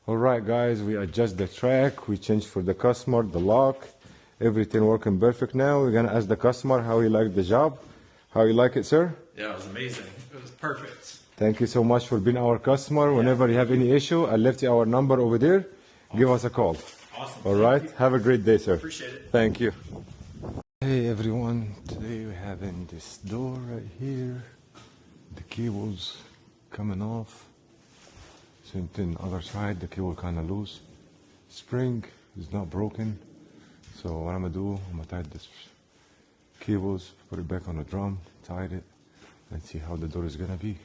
Alright guys, we adjust the track, we change for the customer, the lock, everything working perfect now. We're gonna ask the customer how he liked the job. How you like it, sir? Yeah, it was amazing. It was perfect. Thank you so much for being our customer. Whenever you have any issue, I left you our number over there. Give us a call. Awesome. Alright, have a great day, sir. Appreciate it. Thank you. Hey everyone, today we're having this door right here. The cable's coming off. Same thing, other side, the cable kind of loose. Spring is not broken. So what I'm gonna do, I'm gonna tie this cables, put it back on the drum, tied it, and see how the door is gonna be.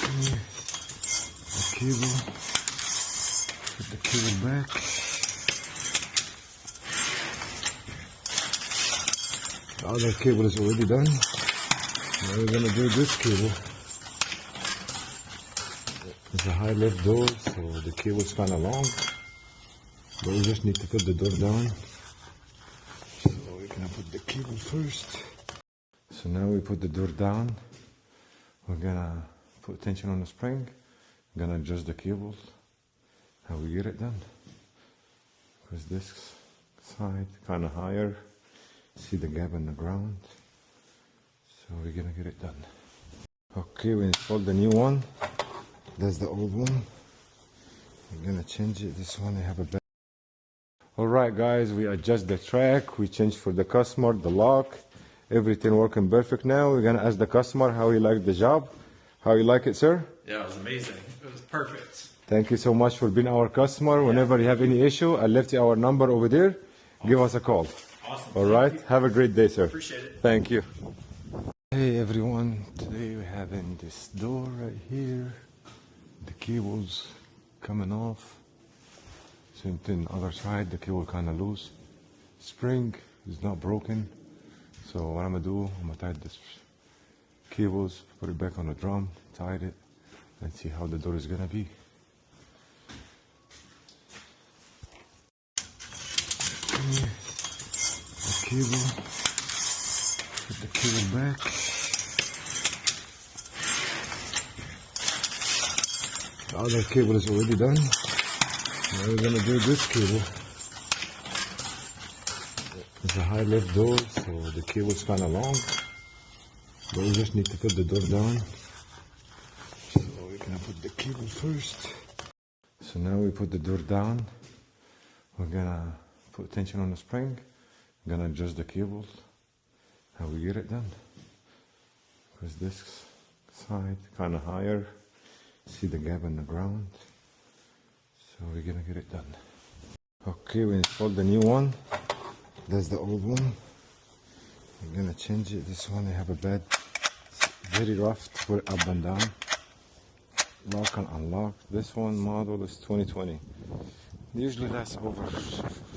Okay. The cable, put the cable back. The other cable is already done. Now we're gonna do this cable. It's a high lift door, so the cable is kind of long. But we just need to put the door down. So we're gonna put the cable first. So now we put the door down. We're gonna put tension on the spring. We're gonna adjust the cables. How we get it done. Because this side kind of higher. See the gap in the ground. So we're gonna get it done. Okay, we installed the new one. That's the old one. We're gonna change it. This one I have a bad. Alright guys, we adjust the track, we change for the customer, the lock, everything working perfect now. We're gonna ask the customer how he liked the job. How you like it, sir? Yeah, it was amazing. It was perfect. Thank you so much for being our customer. Whenever you have any issue, I left you our number over there. Give us a call. Awesome. Alright, have a great day, sir. Appreciate it. Thank you. Hey everyone, today we're having this door right here. The cable's coming off. Same thing, other side, the cable kind of loose. Spring is not broken. So what I'm gonna do, I'm gonna tie this cables, put it back on the drum, tied it, and see how the door is gonna be. Okay. The cable, put the cable back. The other cable is already done. Now we're gonna do this cable. It's a high lift door, so the cable is kind of long. But we just need to put the door down. So we're gonna put the cable first. So now we put the door down. We're gonna put tension on the spring. We're gonna adjust the cables. How we get it done. Because this side kind of higher. See the gap in the ground. So we're gonna get it done. Okay, we installed the new one. That's the old one. We're gonna change it. This one I have a bed. It's very rough to put it up and down. Lock and unlock. This one model is 2020. It usually lasts over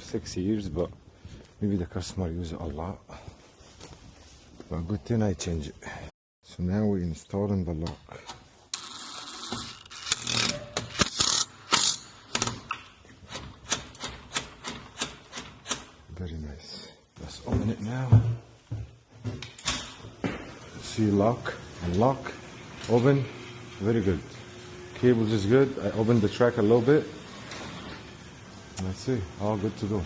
6 years, but maybe the customer uses it a lot. But good thing I change it. So now we're installing the lock. Very nice. Let's open it now. See, lock, unlock, open. Very good. Cables is good. I opened the track a little bit. And that's it. All good to go.